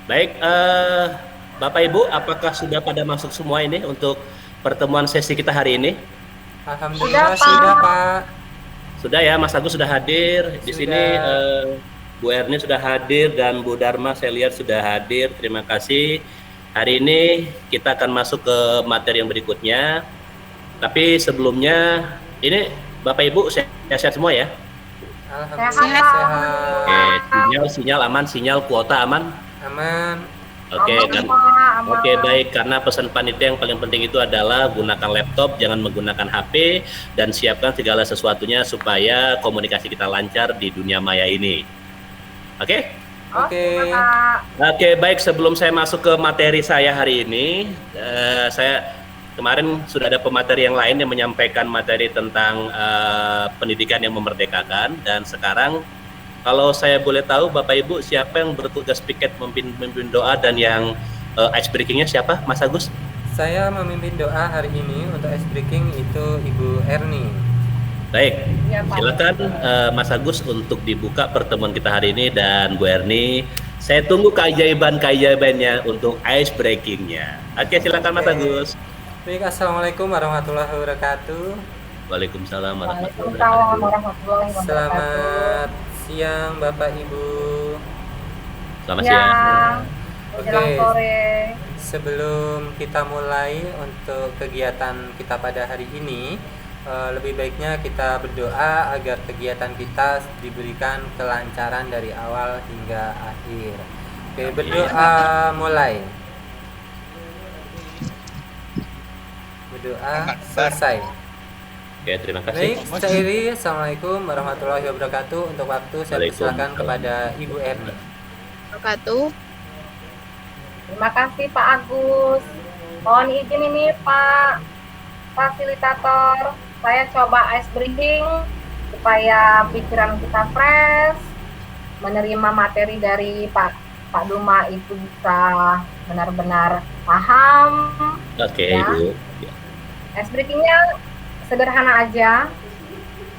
Baik, Bapak Ibu, apakah sudah pada masuk semua ini untuk pertemuan sesi kita hari ini? Sudah, Alhamdulillah sudah Pak. Pak. Sudah ya, Mas Agus sudah hadir. Di sini Sudah. Bu Erni sudah hadir dan Bu Dharma saya lihat sudah hadir. Terima kasih. Hari ini kita akan masuk ke materi yang berikutnya. Tapi sebelumnya, ini Bapak Ibu sehat-sehat semua ya? Alhamdulillah Sehat, Oke, sehat. sinyal aman, sinyal kuota aman. Aman. Oke, aman, kan. Pak, Oke, aman. baik. Karena pesan panitia yang paling penting itu adalah gunakan laptop, jangan menggunakan HP, dan siapkan segala sesuatunya supaya komunikasi kita lancar di dunia maya ini. Oke? Oke. Pak. Oke, baik. Sebelum saya masuk ke materi saya hari ini, saya kemarin sudah ada pemateri yang lain yang menyampaikan materi tentang pendidikan yang memerdekakan, dan sekarang kalau saya boleh tahu, Bapak Ibu, siapa yang bertugas piket memimpin doa dan yang ice breakingnya siapa, Mas Agus? Saya memimpin doa hari ini untuk ice breaking itu Ibu Erni. Baik, Ya, Pak. silakan Mas Agus untuk dibuka pertemuan kita hari ini, dan Bu Erni, saya tunggu keajaiban-keajaibannya untuk ice breakingnya. Oke, silakan Mas Oke. Agus. Baik, Assalamualaikum warahmatullahi wabarakatuh. Waalaikumsalam warahmatullahi Waalaikumsalam wabarakatuh. warahmatullahi wabarakatuh. Selamat siang Bapak Ibu. Selamat siang. Siang, Oke. menjelang sore. Sebelum kita mulai untuk kegiatan kita pada hari ini, lebih baiknya kita berdoa agar kegiatan kita diberikan kelancaran dari awal hingga akhir. Oke, berdoa mulai. Berdoa selesai. Oke, terima Baik, kasih. Cairi, Assalamualaikum warahmatullahi wabarakatuh. Untuk waktu saya persilakan kepada Ibu Erni. Wabarakatuh. Terima kasih Pak Agus. Mohon izin ini Pak Fasilitator. Saya coba ice breaking supaya pikiran kita fresh, menerima materi dari Pak Duma itu bisa benar-benar paham. Oke, Ya. Ibu. Ice breakingnya sederhana aja.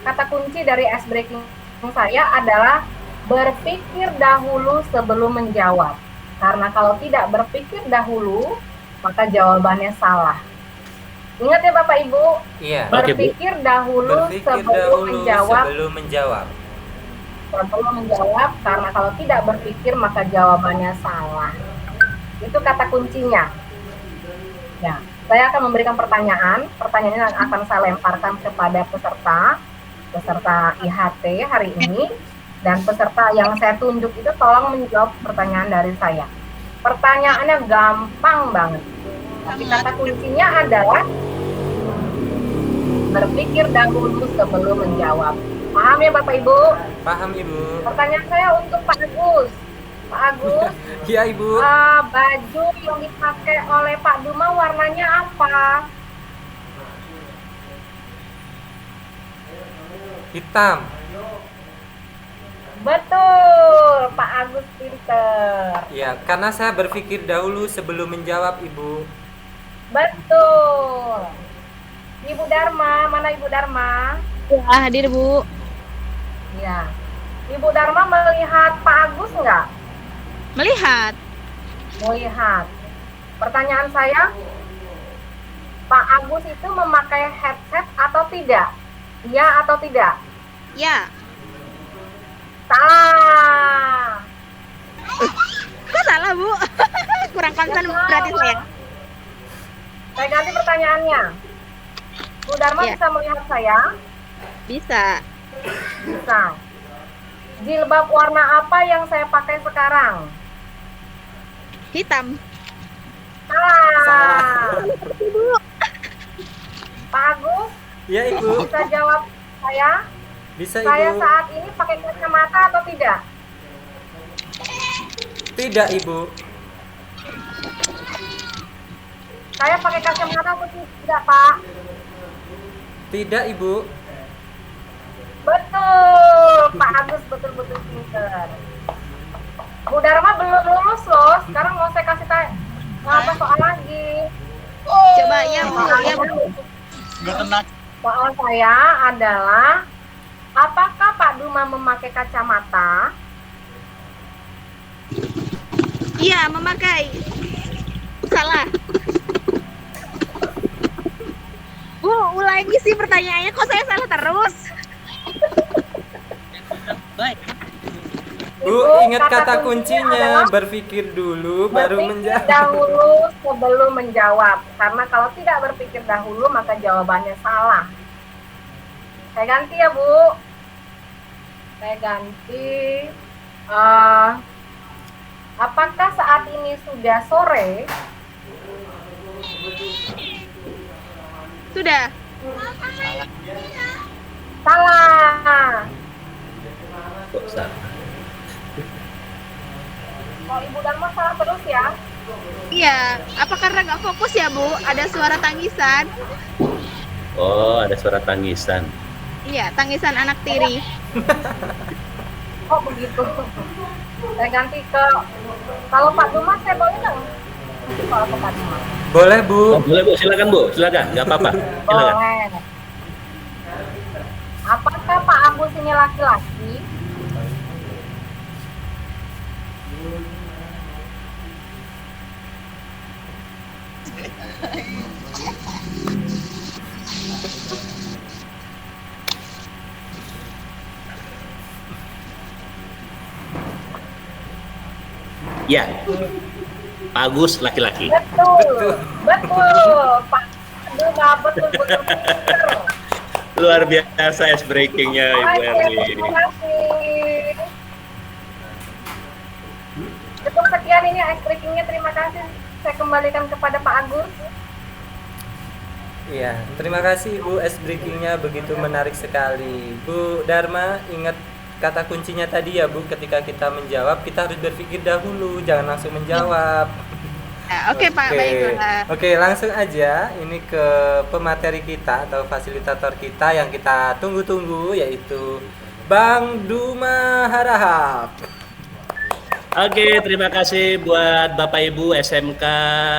Kata kunci dari ice breaking saya adalah berpikir dahulu sebelum menjawab. Karena kalau tidak berpikir dahulu, maka jawabannya salah. Ingat ya Bapak Ibu, Iya. Oke, Bu. berpikir dahulu Berpikir sebelum dahulu menjawab. sebelum menjawab. Sebelum menjawab, karena kalau tidak berpikir maka jawabannya salah. Itu kata kuncinya. Ya, saya akan memberikan pertanyaan. Pertanyaannya akan saya lemparkan kepada peserta IHT hari ini. Dan peserta yang saya tunjuk itu tolong menjawab pertanyaan dari saya. Pertanyaannya gampang banget. Tapi kata kuncinya adalah berpikir dahulu sebelum menjawab. Paham ya Bapak Ibu? Paham Ibu? Pertanyaan saya untuk Pak Agus. Pak Agus, Iya Ibu. baju yang dipakai oleh Pak Duma warnanya apa? Hitam. Betul, Pak Agus pinter. Ya, karena saya berpikir dahulu sebelum menjawab Ibu. Betul. Ibu Dharma, mana Ibu Dharma? Ya, hadir Bu. Ya. Ibu Dharma melihat Pak Agus nggak? Melihat. Melihat. Pertanyaan saya, Pak Agus itu memakai headset atau tidak? Iya atau tidak? Ya. Salah. Kok salah Bu? Kurang konsen berarti saya. Saya ganti pertanyaannya. Bu Dharma Ya. bisa melihat saya? Bisa. Bisa. Jilbab warna apa yang saya pakai sekarang? Hitam. Salah. Bu. Pak Agus, Ya Ibu. bisa jawab saya? Bisa Saya Ibu. saat ini pakai kacamata atau tidak? Tidak Ibu. Saya pakai kacamata atau tidak, Pak? Tidak Ibu. Betul, Pak Agus betul-betul pinter. Bu Dharma belum lulus loh. Sekarang mau saya kasih apa soal lagi. Coba ya Bu. Ya Bu. Soal saya adalah, apakah Pak Duma memakai kacamata? Iya. Salah memakai. Salah. Bu, ulangi sih pertanyaannya, kok saya salah terus? Baik. Bu, ingat kata kuncinya, berpikir dulu baru Berpikir menjawab. dahulu sebelum menjawab. Karena kalau tidak berpikir dahulu maka jawabannya salah. Saya ganti ya, Bu. Saya ganti. Apakah saat ini sudah sore? Sudah. Salah. Kok salah? Kalau Ibu Dharma salah terus ya. Iya. Apa karena nggak fokus ya, Bu? Ada suara tangisan. Oh, ada suara tangisan. Iya, tangisan anak tiri. Oh begitu. Saya ganti ke, kalau Pak Dumas saya boleh nggak? Kalau ke Pak Dumas. Boleh, Bu. Oh, boleh Bu, silakan Bu, silakan, nggak apa-apa, silakan. Boleh. Apakah Pak Agus ini laki-laki? Ya, Pak Agus laki-laki. Betul. Betul. Pak Aduh, nggak betul-betul. Luar biasa es breakingnya Ibu Erni. Terima kasih. Cukup sekian ini ice breakingnya. Terima kasih. Saya kembalikan kepada Pak Agus. Iya, terima kasih Bu, es breakingnya begitu menarik sekali. Bu Dharma, ingat kata kuncinya tadi ya Bu, ketika kita menjawab kita harus berpikir dahulu, jangan langsung menjawab. Nah, oke, Pak, baiklah. Oke, langsung aja ini ke pemateri kita atau fasilitator kita yang kita tunggu-tunggu, yaitu Bang Duma Harahap. Oke, terima kasih buat Bapak Ibu SMK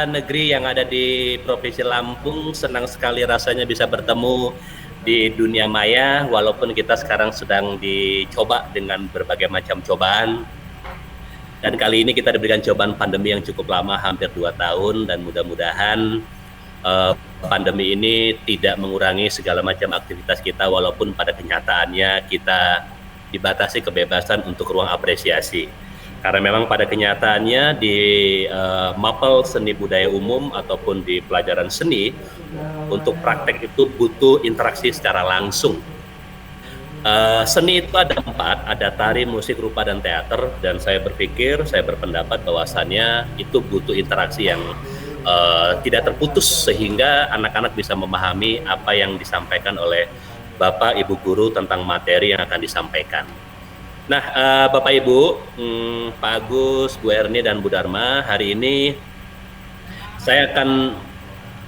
Negeri yang ada di Provinsi Lampung. Senang sekali rasanya bisa bertemu di dunia maya, walaupun kita sekarang sedang dicoba dengan berbagai macam cobaan. Dan kali ini kita diberikan cobaan pandemi yang cukup lama, hampir 2 tahun, dan mudah-mudahan pandemi ini tidak mengurangi segala macam aktivitas kita, walaupun pada kenyataannya kita dibatasi kebebasan untuk ruang apresiasi. Karena memang pada kenyataannya di mapel seni budaya umum ataupun di pelajaran seni, untuk praktek itu butuh interaksi secara langsung. Seni itu ada 4, ada tari, musik, rupa, dan teater. Dan saya berpendapat bahwasannya itu butuh interaksi yang tidak terputus, sehingga anak-anak bisa memahami apa yang disampaikan oleh Bapak Ibu guru tentang materi yang akan disampaikan. Nah, Bapak Ibu, Pak Agus, Bu Erni, dan Bu Dharma, hari ini saya akan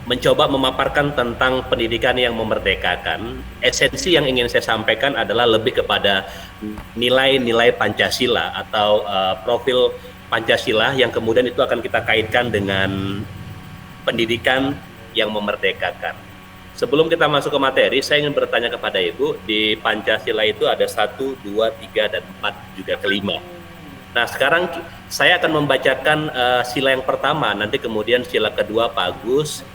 mencoba memaparkan tentang pendidikan yang memerdekakan. Esensi yang ingin saya sampaikan adalah lebih kepada nilai-nilai Pancasila atau profil Pancasila yang kemudian itu akan kita kaitkan dengan pendidikan yang memerdekakan. Sebelum kita masuk ke materi, saya ingin bertanya kepada Ibu, di Pancasila itu ada 1, 2, 3, dan 4, juga kelima. Nah, sekarang saya akan membacakan sila yang pertama, nanti kemudian sila kedua Pak Agus,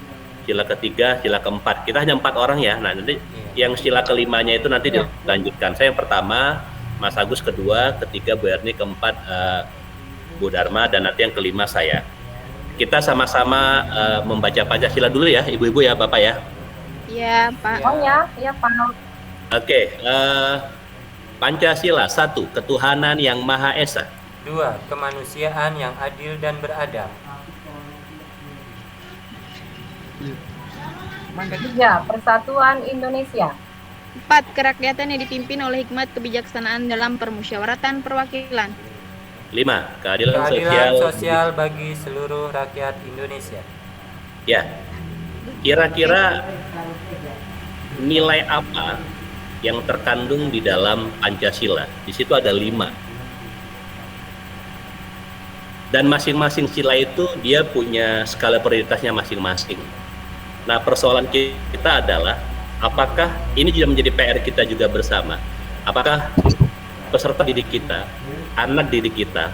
sila ketiga, sila keempat. Kita hanya 4 orang ya, nah nanti yang sila kelimanya itu nanti dilanjutkan. Saya yang pertama, Mas Agus kedua, ketiga Bu Erni, keempat Bu Dharma, dan nanti yang kelima saya. Kita sama-sama membaca Pancasila dulu ya, Ibu-ibu ya, Bapak ya. Iya, Pak. Oh ya, iya Pak. Oke, Pancasila. 1, ketuhanan yang Maha Esa. 2, kemanusiaan yang adil dan beradab. 3, persatuan Indonesia. 4, kerakyatan yang dipimpin oleh hikmat kebijaksanaan dalam permusyawaratan perwakilan. 5, keadilan Keadilan sosial. sosial bagi seluruh rakyat Indonesia. Ya, kira-kira nilai apa yang terkandung di dalam Pancasila? Di situ ada 5. Dan masing-masing sila itu dia punya skala prioritasnya masing-masing. Nah, persoalan kita adalah apakah ini juga menjadi PR kita juga bersama? Apakah peserta didik kita, anak didik kita,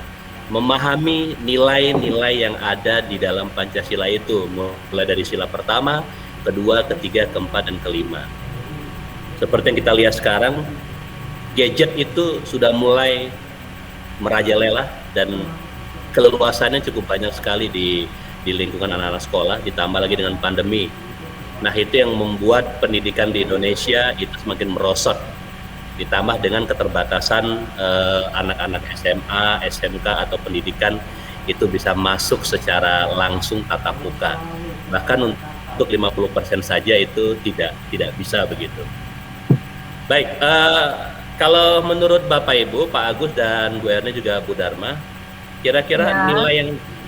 memahami nilai-nilai yang ada di dalam Pancasila itu, mulai dari sila pertama, kedua, ketiga, keempat, dan kelima. Seperti yang kita lihat sekarang, gadget itu sudah mulai merajalela dan keleluasannya cukup banyak sekali di lingkungan anak-anak sekolah, ditambah lagi dengan pandemi. Nah, itu yang membuat pendidikan di Indonesia itu semakin merosot, ditambah dengan keterbatasan anak-anak SMA, SMK atau pendidikan itu bisa masuk secara langsung tatap muka. Bahkan untuk 50% saja itu tidak bisa begitu. Baik, kalau menurut Bapak Ibu, Pak Agus dan Bu Erni juga Bu Dharma, kira-kira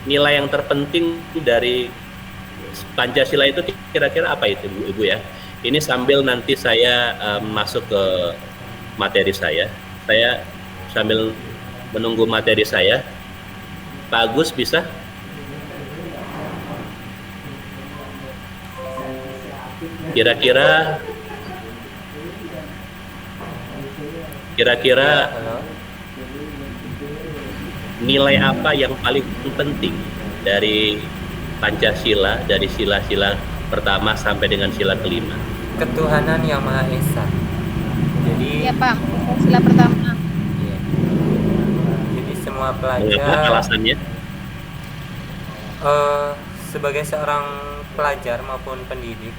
nilai yang terpenting dari Pancasila itu kira-kira apa itu, Ibu ya? Ini sambil nanti saya masuk ke materi saya sambil menunggu materi saya. Pak Agus bisa? Kira-kira nilai apa yang paling penting dari Pancasila, dari sila-sila pertama sampai dengan sila kelima? Ketuhanan yang Maha Esa. Jadi Ya Pak, sila pertama. iya. Jadi semua Mengapa pelajar alasannya? sebagai seorang pelajar maupun pendidik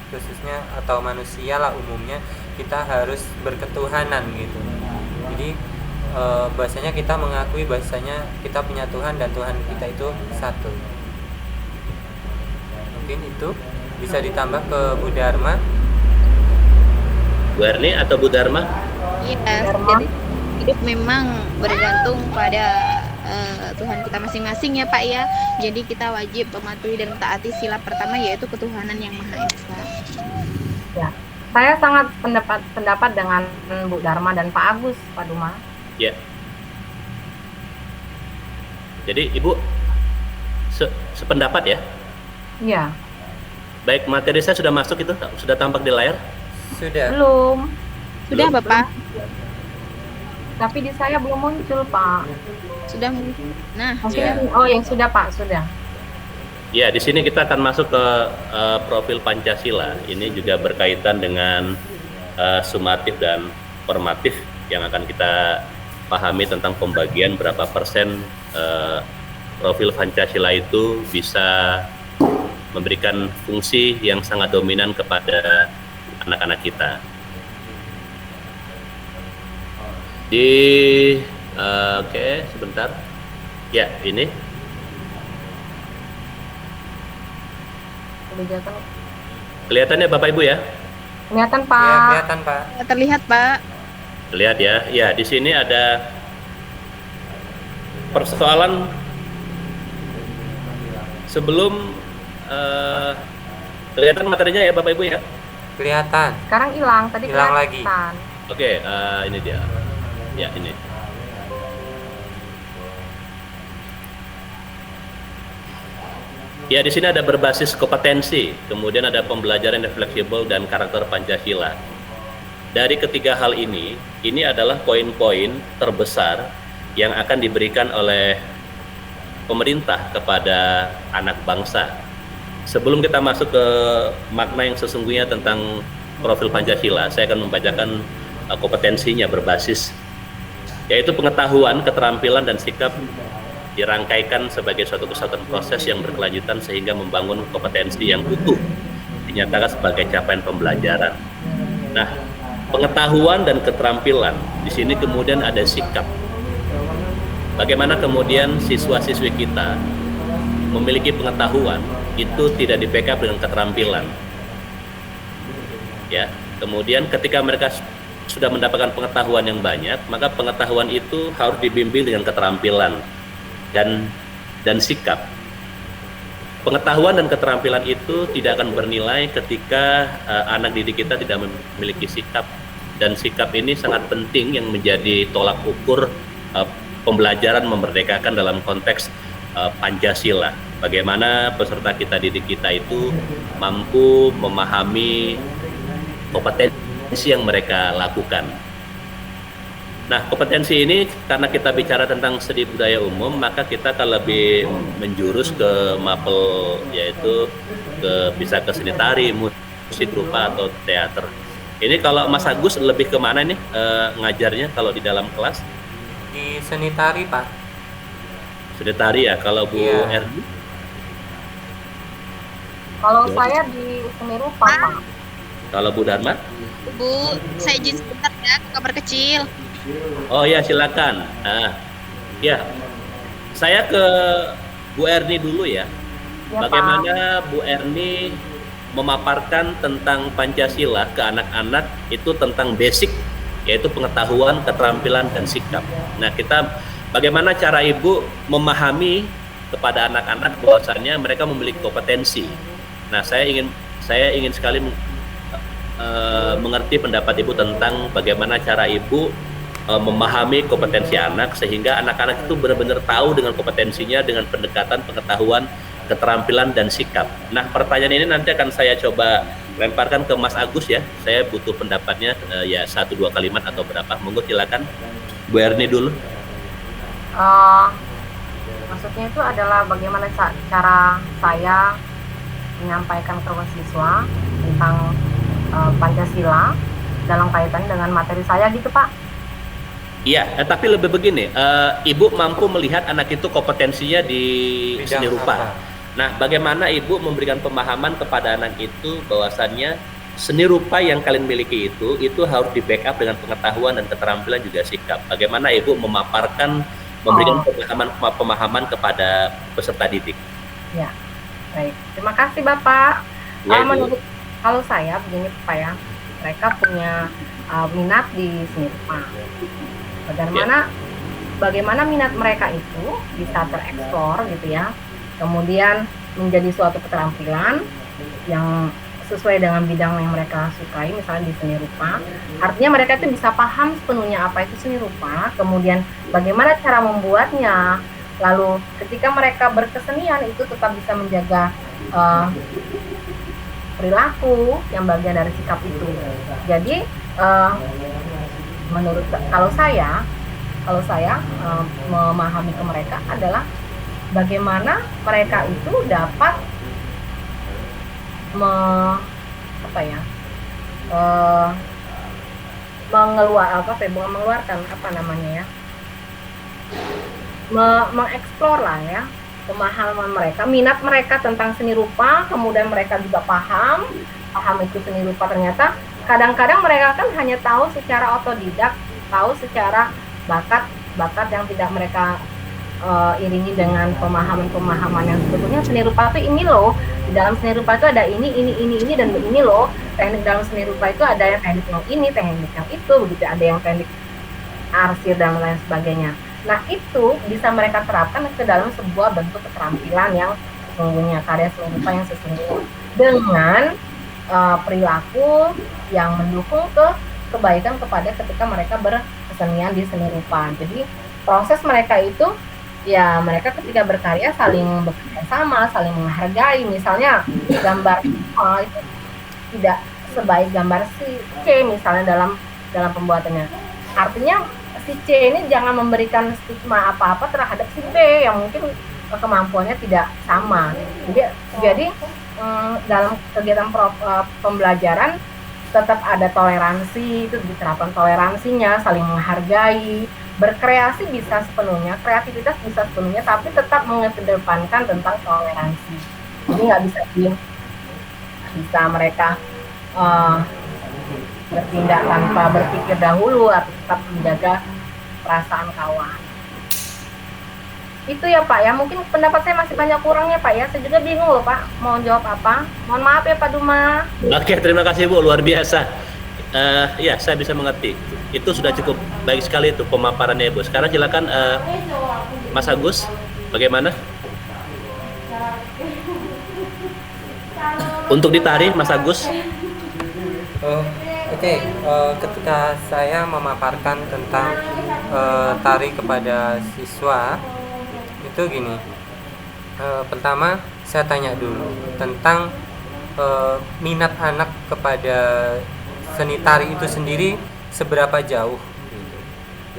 khususnya atau manusia lah umumnya, kita harus berketuhanan gitu. Jadi bahasanya kita mengakui bahasanya kita punya Tuhan dan Tuhan kita itu satu. Mungkin itu bisa ditambah ke Bu Dharma. Bu Erni atau Bu Dharma? Iya, Dharma. jadi hidup memang bergantung pada Tuhan kita masing-masing ya Pak ya. Jadi kita wajib mematuhi dan mentaati sila pertama, yaitu ketuhanan yang Maha Esa. Ya, saya sangat pendapat dengan Bu Dharma dan Pak Agus, Pak Duma. Ya. Jadi Ibu sependapat ya? Iya. Baik, materi saya sudah masuk itu, sudah tampak di layar? Sudah. Belum. Sudah Belum? Bapak? Tapi di saya belum muncul, Pak. Sudah. Nah, Mungkin Ya. oh yang sudah, Pak, sudah. Ya, di sini kita akan masuk ke profil Pancasila. Ini juga berkaitan dengan sumatif dan formatif yang akan kita pahami tentang pembagian berapa persen profil Pancasila itu bisa memberikan fungsi yang sangat dominan kepada anak-anak kita. Oke, sebentar. Ya, ini Kebijakan. kelihatannya Bapak Ibu ya? Kelihatan, Ya, Pak. kelihatan Pak. terlihat Pak. Lihat ya, ya di sini ada persoalan sebelum kelihatan materinya ya Bapak Ibu ya. Kelihatan. Sekarang hilang, tadi Hilang lagi. kelihatan. Oke, ini dia. Ya ini. Ya di sini ada berbasis kompetensi, kemudian ada pembelajaran yang fleksibel dan karakter Pancasila. Dari ketiga hal ini adalah poin-poin terbesar yang akan diberikan oleh pemerintah kepada anak bangsa. Sebelum kita masuk ke makna yang sesungguhnya tentang profil Pancasila, saya akan membacakan kompetensinya berbasis, yaitu pengetahuan, keterampilan, dan sikap dirangkaikan sebagai suatu kesatuan proses yang berkelanjutan sehingga membangun kompetensi yang utuh, dinyatakan sebagai capaian pembelajaran. Nah, pengetahuan dan keterampilan, di sini kemudian ada sikap. Bagaimana kemudian siswa-siswi kita memiliki pengetahuan itu tidak di-backup dengan keterampilan. Ya, kemudian ketika mereka sudah mendapatkan pengetahuan yang banyak, maka pengetahuan itu harus dibimbing dengan keterampilan dan sikap. Pengetahuan dan keterampilan itu tidak akan bernilai ketika anak didik kita tidak memiliki sikap, dan sikap ini sangat penting yang menjadi tolak ukur pembelajaran memerdekakan dalam konteks Pancasila. Bagaimana peserta kita didik kita itu mampu memahami kompetensi yang mereka lakukan. Nah, kompetensi ini karena kita bicara tentang seni budaya umum, maka kita akan lebih menjurus ke mapel, yaitu bisa ke seni tari, musik rupa atau teater. Ini kalau Mas Agus lebih ke mana nih ngajarnya kalau di dalam kelas? Di seni tari, Pak. Seni tari ya. Kalau Bu Iya. Erni? Kalau Ya. saya di seni rupa, Pak. Kalau Bu Dharma? Bu, saya izin sebentar ya, ke kamar kecil. Oh ya, silakan. Ya, saya ke Bu Erni dulu ya. Ya, Pak. Bagaimana Bu Erni memaparkan tentang Pancasila ke anak-anak itu tentang basic, yaitu pengetahuan, keterampilan, dan sikap. Nah, bagaimana cara Ibu memahami kepada anak-anak bahwasannya mereka memiliki kompetensi. Nah, saya ingin sekali mengerti pendapat Ibu tentang bagaimana cara Ibu memahami kompetensi anak sehingga anak-anak itu benar-benar tahu dengan kompetensinya dengan pendekatan pengetahuan, keterampilan, dan sikap. Nah, pertanyaan ini nanti akan saya coba lemparkan ke Mas Agus ya. Saya butuh pendapatnya ya 1-2 kalimat atau berapa. Monggo silakan. Bu Erni dulu. Maksudnya itu adalah bagaimana cara saya menyampaikan ke siswa tentang Pancasila dalam kaitan dengan materi saya gitu, Pak. Iya, tapi lebih begini, Ibu mampu melihat anak itu kompetensinya di Bidang seni rupa. apa? Nah, bagaimana Ibu memberikan pemahaman kepada anak itu bahwasannya seni rupa yang kalian miliki itu harus di backup dengan pengetahuan dan keterampilan juga sikap. Bagaimana Ibu memberikan pemahaman kepada peserta didik? Ya, baik. Terima kasih, Bapak. Ya, Ibu. Menurut kalau saya begini, Pak ya, mereka punya minat di seni rupa. Bagaimana minat mereka itu bisa tereksplor gitu ya, kemudian menjadi suatu keterampilan yang sesuai dengan bidang yang mereka sukai, misalnya di seni rupa. Artinya mereka itu bisa paham sepenuhnya apa itu seni rupa, kemudian bagaimana cara membuatnya, lalu ketika mereka berkesenian itu tetap bisa menjaga perilaku yang bagian dari sikap itu. Jadi kalau saya memahami ke mereka adalah bagaimana mereka itu dapat mengeksplor lah ya pemahaman mereka, minat mereka tentang seni rupa, kemudian mereka juga paham itu seni rupa. Ternyata kadang-kadang mereka kan hanya tahu secara otodidak, tahu secara bakat yang tidak mereka iringi dengan pemahaman yang sebetulnya seni rupa itu ini loh, di dalam seni rupa itu ada ini dan begini loh, teknik dalam seni rupa itu ada yang teknik yang ini, teknik yang itu, begitu, ada yang teknik arsir dan lain sebagainya. Nah, itu bisa mereka terapkan ke dalam sebuah bentuk keterampilan yang sesungguhnya, karya seni rupa yang sesungguhnya, dengan perilaku yang mendukung kebaikan kepada ketika mereka berkesenian di seni rupa. Jadi proses mereka itu ya, mereka ketika berkarya saling bekerja sama, saling menghargai. Misalnya gambar A itu tidak sebaik gambar si C misalnya dalam pembuatannya. Artinya si C ini jangan memberikan stigma apa-apa terhadap si B yang mungkin kemampuannya tidak sama. Jadi dalam kegiatan pembelajaran tetap ada toleransi, itu diterapkan toleransinya, saling menghargai, berkreasi bisa sepenuhnya, kreativitas bisa sepenuhnya, tapi tetap mengedepankan tentang toleransi. Jadi nggak bisa mereka bertindak tanpa berpikir dahulu, atau tetap menjaga perasaan kawan. Itu ya Pak ya, mungkin pendapat saya masih banyak kurangnya Pak ya, saya juga bingung loh Pak mau jawab apa. Mohon maaf ya Pak Duma. Oke, terima kasih Bu, luar biasa. Ya, saya bisa mengerti. Itu sudah cukup baik sekali itu pemaparannya Bu. Sekarang silakan Mas Agus, bagaimana? Untuk ditari Mas Agus. Oke. Ketika saya memaparkan tentang tari kepada siswa, itu gini, pertama saya tanya dulu tentang minat anak kepada seni tari itu sendiri seberapa jauh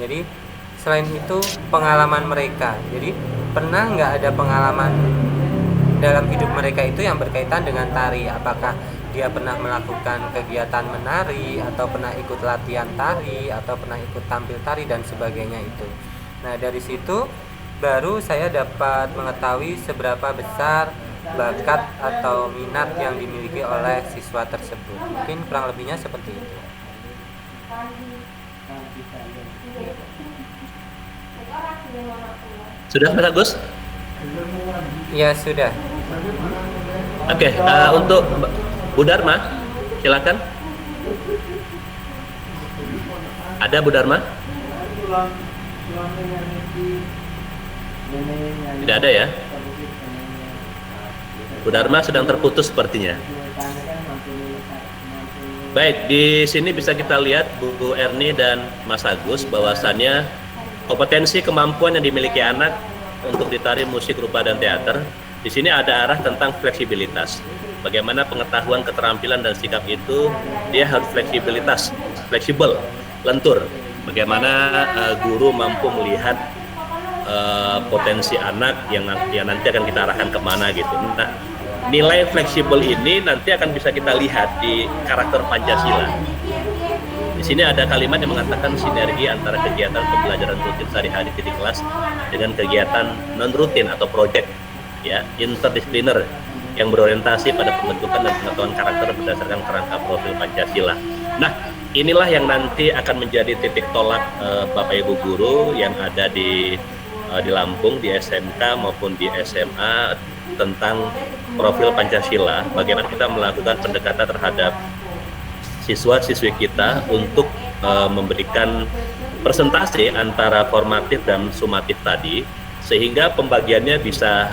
gitu. Jadi selain itu pengalaman mereka. Jadi pernah nggak ada pengalaman dalam hidup mereka itu yang berkaitan dengan tari? Apakah dia pernah melakukan kegiatan menari, atau pernah ikut latihan tari, atau pernah ikut tampil tari dan sebagainya itu. Nah, dari situ baru saya dapat mengetahui seberapa besar bakat atau minat yang dimiliki oleh siswa tersebut. Mungkin kurang lebihnya seperti itu. Sudah Mas Agus? Ya, sudah. Oke, untuk Bu Dharma, silakan. Ada Bu Dharma? Tidak ada ya? Bu Dharma sedang terputus sepertinya. Baik, di sini bisa kita lihat Bu Erni dan Mas Agus bahwasannya kompetensi kemampuan yang dimiliki anak untuk ditari musik, rupa, dan teater. Di sini ada arah tentang fleksibilitas. Bagaimana pengetahuan, keterampilan, dan sikap itu dia harus fleksibel, lentur. Bagaimana guru mampu melihat potensi anak yang nanti akan kita arahkan kemana gitu. Nah, nilai fleksibel ini nanti akan bisa kita lihat di karakter Pancasila. Di sini ada kalimat yang mengatakan sinergi antara kegiatan pembelajaran rutin sehari-hari di kelas dengan kegiatan non rutin atau project, ya, interdisipliner yang berorientasi pada pembentukan dan pengetahuan karakter berdasarkan kerangka profil Pancasila. Nah, inilah yang nanti akan menjadi titik tolak Bapak Ibu guru yang ada di Lampung, di SMK maupun di SMA tentang profil Pancasila. Bagaimana kita melakukan pendekatan terhadap siswa-siswi kita untuk memberikan presentasi antara formatif dan sumatif tadi, sehingga pembagiannya bisa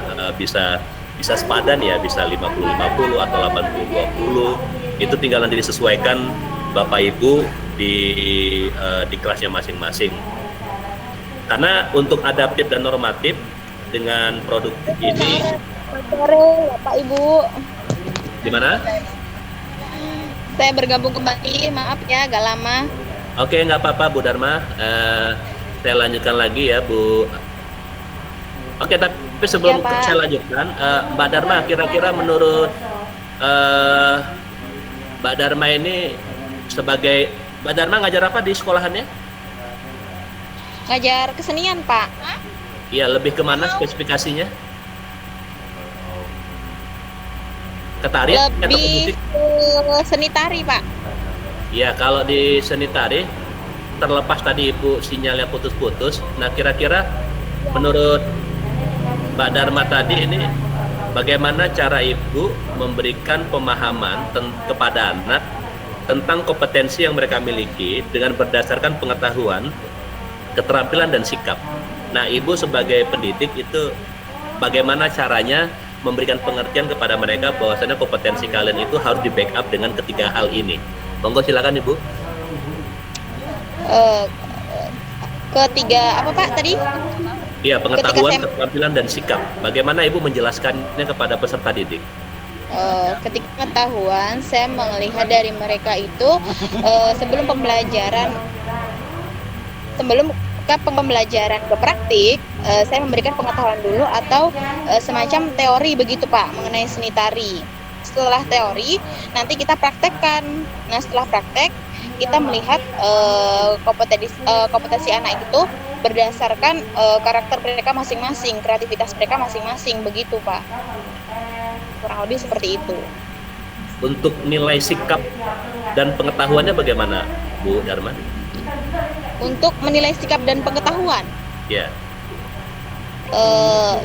sepadan ya, bisa 50-50 atau 80-20. Itu tinggal nanti disesuaikan Bapak Ibu di kelasnya masing-masing. Karena untuk adaptif dan normatif dengan produk ini, sore Bapak Ibu. gimana? Saya bergabung kembali, maaf ya agak lama. Oke, nggak apa-apa Bu Dharma. Saya lanjutkan lagi ya Bu. Oke, tapi sebelum Ya, Pak. saya lanjutkan, Mbak Dharma, kira-kira menurut Mbak Dharma ini sebagai Mbak Dharma ngajar apa di sekolahannya? Ngajar kesenian, Pak. Iya, lebih kemana spesifikasinya? Ke tari atau ke Lebih musik? ke seni tari, Pak. Ya, kalau di seni tari, terlepas tadi Ibu sinyalnya putus-putus, nah kira-kira menurut Mbak Dharma tadi ini bagaimana cara Ibu memberikan pemahaman kepada anak tentang kompetensi yang mereka miliki dengan berdasarkan pengetahuan, keterampilan, dan sikap. Nah, Ibu sebagai pendidik itu bagaimana caranya memberikan pengertian kepada mereka bahwasanya kompetensi kalian itu harus di backup dengan ketiga hal ini. Monggo silakan Ibu. Ketiga apa Pak tadi? Iya, pengetahuan, Ketika keterampilan, dan sikap. Bagaimana Ibu menjelaskannya kepada peserta didik? Ketika pengetahuan, saya melihat dari mereka itu sebelum ke pembelajaran ke praktik, saya memberikan pengetahuan dulu atau semacam teori begitu Pak mengenai seni tari. Setelah teori, nanti kita praktekkan. Nah, setelah praktek, kita melihat kompetensi anak itu berdasarkan karakter mereka masing-masing, kreativitas mereka masing-masing, begitu Pak. Kurang lebih seperti itu. Untuk nilai sikap dan pengetahuannya bagaimana, Bu Dharma? Untuk menilai sikap dan pengetahuan, Ya,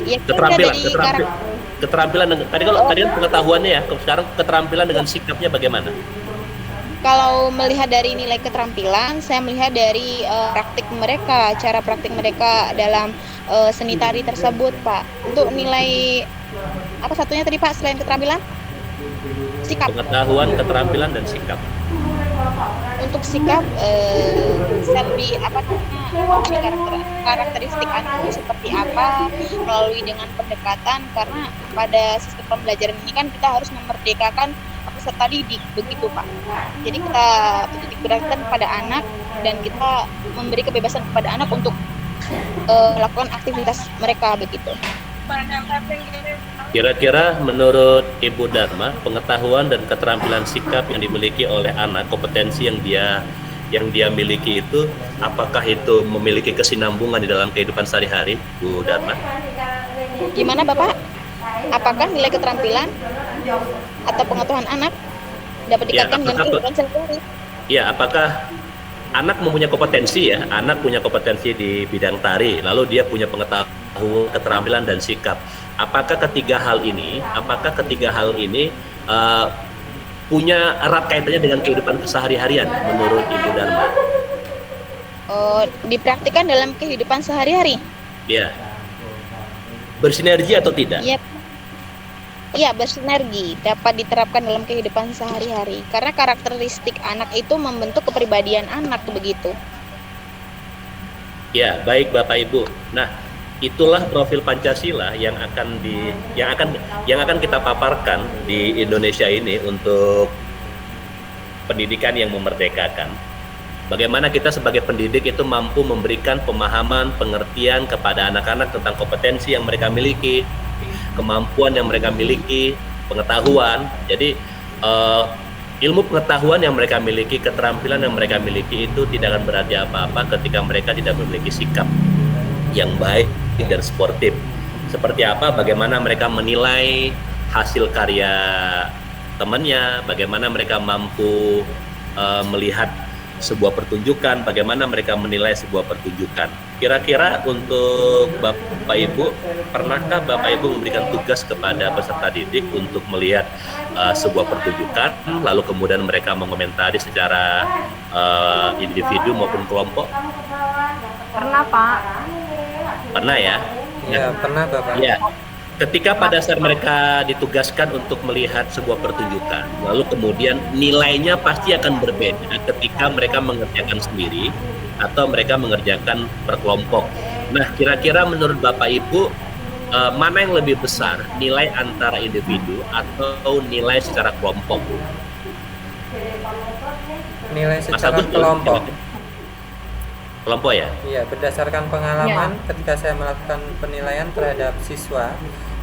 ya kita keterampilan, dari karakter. keterampilan. Tadi kan pengetahuannya ya, sekarang keterampilan dengan sikapnya bagaimana? Kalau melihat dari nilai keterampilan, saya melihat dari praktik mereka, cara praktik mereka dalam seni tari tersebut, Pak. Untuk nilai apa satunya tadi Pak selain keterampilan? Sikap. Pengetahuan, keterampilan, dan sikap. Untuk sikap, saya lebih karakteristik anak itu seperti apa melalui dengan pendekatan, karena pada sistem pembelajaran ini kan kita harus memerdekakan peserta didik begitu Pak. Jadi kita titik beratkan kepada anak dan kita memberi kebebasan kepada anak untuk melakukan aktivitas mereka begitu. Kira-kira menurut Ibu Dharma, pengetahuan dan keterampilan sikap yang dimiliki oleh anak, kompetensi yang dia miliki itu, apakah itu memiliki kesinambungan di dalam kehidupan sehari-hari, Bu Dharma? Gimana Bapak? Apakah nilai keterampilan atau pengetahuan anak dapat dikaitkan dengan kehidupan sehari-hari? Ya, apakah anak mempunyai kompetensi ya? Anak punya kompetensi di bidang tari, lalu dia punya pengetahuan, keterampilan dan sikap. Apakah ketiga hal ini punya erat kaitannya dengan kehidupan kesehari-harian menurut Ibu Dharma? Dipraktikkan dalam kehidupan sehari-hari? Ya. Bersinergi atau tidak? Iya, bersinergi, dapat diterapkan dalam kehidupan sehari-hari. Karena karakteristik anak itu membentuk kepribadian anak begitu. Ya, baik Bapak Ibu. Nah, itulah profil Pancasila yang akan kita paparkan di Indonesia ini untuk pendidikan yang memerdekakan. Bagaimana kita sebagai pendidik itu mampu memberikan pemahaman, pengertian kepada anak-anak tentang kompetensi yang mereka miliki, kemampuan yang mereka miliki, pengetahuan. Jadi ilmu pengetahuan yang mereka miliki, keterampilan yang mereka miliki itu tidak akan berarti apa-apa ketika mereka tidak memiliki sikap yang baik dan sportif. Seperti apa, bagaimana mereka menilai hasil karya temannya, bagaimana mereka mampu melihat sebuah pertunjukan, bagaimana mereka menilai sebuah pertunjukan. Kira-kira untuk Bapak Ibu, pernahkah Bapak Ibu memberikan tugas kepada peserta didik untuk melihat sebuah pertunjukan, lalu kemudian mereka mengomentari secara individu maupun kelompok? Pernah Pak. Pernah ya? Ya, pernah Bapak. Ya. Ketika pada saat mereka ditugaskan untuk melihat sebuah pertunjukan, lalu kemudian nilainya pasti akan berbeda ketika mereka mengerjakan sendiri atau mereka mengerjakan per kelompok. Nah, kira-kira menurut Bapak Ibu, mana yang lebih besar, nilai antara individu atau nilai secara kelompok? Nilai Mas secara Agus, kelompok. Kelompok ya? Iya, berdasarkan pengalaman ketika saya melakukan penilaian terhadap siswa,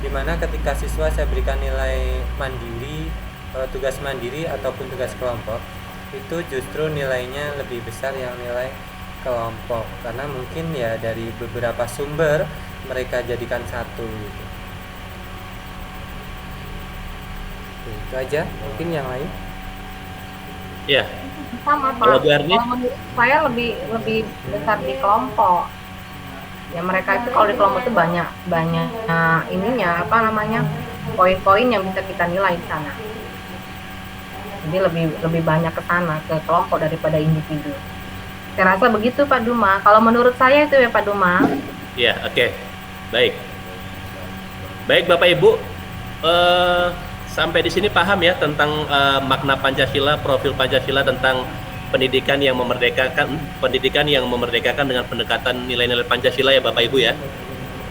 di mana ketika siswa saya berikan nilai mandiri, tugas mandiri ataupun tugas kelompok, itu justru nilainya lebih besar yang nilai kelompok, karena mungkin ya dari beberapa sumber mereka jadikan satu gitu. Itu aja, mungkin yang lain. Ya. Sama Pak. Kalau Bu Erni? Kalau menurut saya lebih besar di kelompok. Ya mereka itu kalau di kelompok itu banyak ininya poin-poin yang bisa kita nilai di sana. Jadi lebih banyak ke sana, ke kelompok daripada individu. Saya rasa begitu Pak Duma. Kalau menurut saya itu ya Pak Duma. Ya, oke. Baik. Baik Bapak Ibu, sampai di sini paham ya tentang makna Pancasila, profil Pancasila, tentang pendidikan yang memerdekakan dengan pendekatan nilai-nilai Pancasila ya Bapak Ibu ya.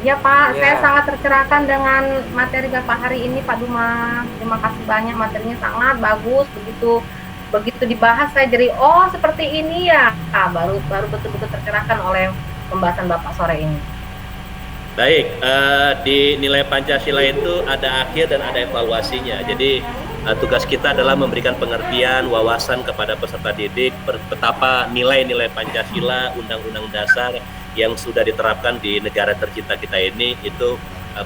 Ya Pak, Ya. saya sangat tercerahkan dengan materi Bapak hari ini Pak Duma. Terima kasih banyak, materinya sangat bagus. Begitu dibahas saya jadi seperti ini ya. Baru betul-betul tercerahkan oleh pembahasan Bapak sore ini. Baik, di nilai Pancasila itu ada akhir dan ada evaluasinya. Jadi tugas kita adalah memberikan pengertian, wawasan kepada peserta didik betapa nilai-nilai Pancasila, Undang-Undang Dasar yang sudah diterapkan di negara tercinta kita ini itu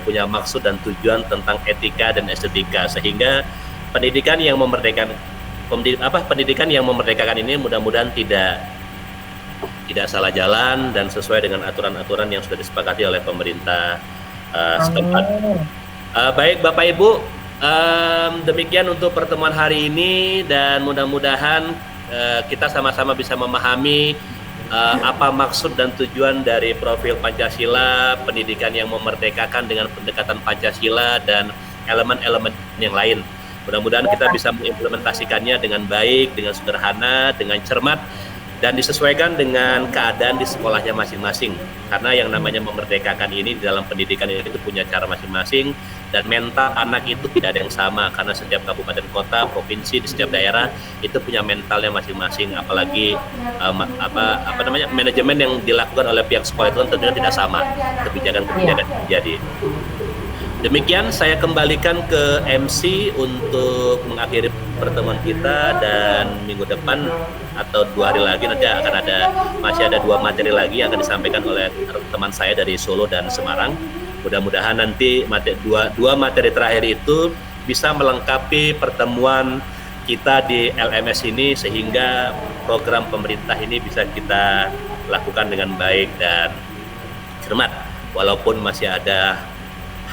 punya maksud dan tujuan tentang etika dan estetika, sehingga pendidikan yang memerdekakan ini mudah-mudahan tidak salah jalan dan sesuai dengan aturan-aturan yang sudah disepakati oleh pemerintah setempat. Baik Bapak Ibu, demikian untuk pertemuan hari ini, dan mudah-mudahan kita sama-sama bisa memahami apa maksud dan tujuan dari profil Pancasila, pendidikan yang memerdekakan dengan pendekatan Pancasila dan elemen-elemen yang lain. Mudah-mudahan kita bisa mengimplementasikannya dengan baik, dengan sederhana, dengan cermat, dan disesuaikan dengan keadaan di sekolahnya masing-masing. Karena yang namanya memerdekakan ini di dalam pendidikan itu punya cara masing-masing, dan mental anak itu tidak ada yang sama karena setiap kabupaten kota, provinsi, di setiap daerah itu punya mentalnya masing-masing. Apalagi manajemen yang dilakukan oleh pihak sekolah itu kan tentunya tidak sama kebijakan-kebijakan yang terjadi. Demikian saya kembalikan ke MC untuk mengakhiri pertemuan kita, dan minggu depan atau 2 hari lagi nanti masih ada 2 materi lagi yang akan disampaikan oleh teman saya dari Solo dan Semarang. Mudah-mudahan nanti dua materi terakhir itu bisa melengkapi pertemuan kita di LMS ini sehingga program pemerintah ini bisa kita lakukan dengan baik dan cermat, walaupun masih ada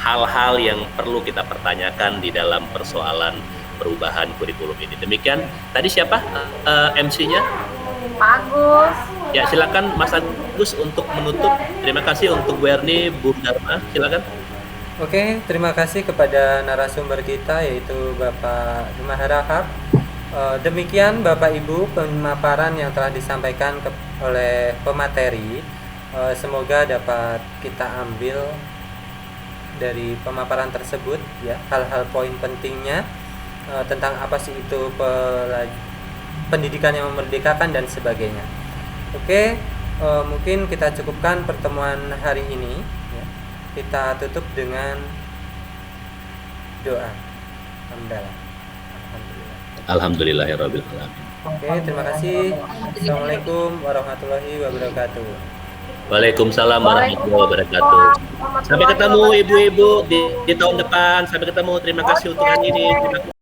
hal-hal yang perlu kita pertanyakan di dalam persoalan perubahan kurikulum ini. Demikian. Tadi siapa MC-nya? Pak Agus. Ya, silakan Mas Agus untuk menutup. Terima kasih untuk Bu Erni, Bu Dharma. Silakan. Oke, terima kasih kepada narasumber kita yaitu Bapak Jumah Harahap. Demikian Bapak Ibu pemaparan yang telah disampaikan oleh pemateri. Semoga dapat kita ambil dari pemaparan tersebut ya, hal-hal poin pentingnya tentang apa sih itu pendidikan yang memerdekakan dan sebagainya. Oke, mungkin kita cukupkan pertemuan hari ini ya. Kita tutup dengan doa. Alhamdulillahirabbil alamin. Oke, terima kasih. Assalamualaikum warahmatullahi wabarakatuh. Waalaikumsalam warahmatullahi wabarakatuh. Sampai ketemu ibu-ibu di tahun depan. Sampai ketemu. Terima kasih untuk hari ini. Terima kasih.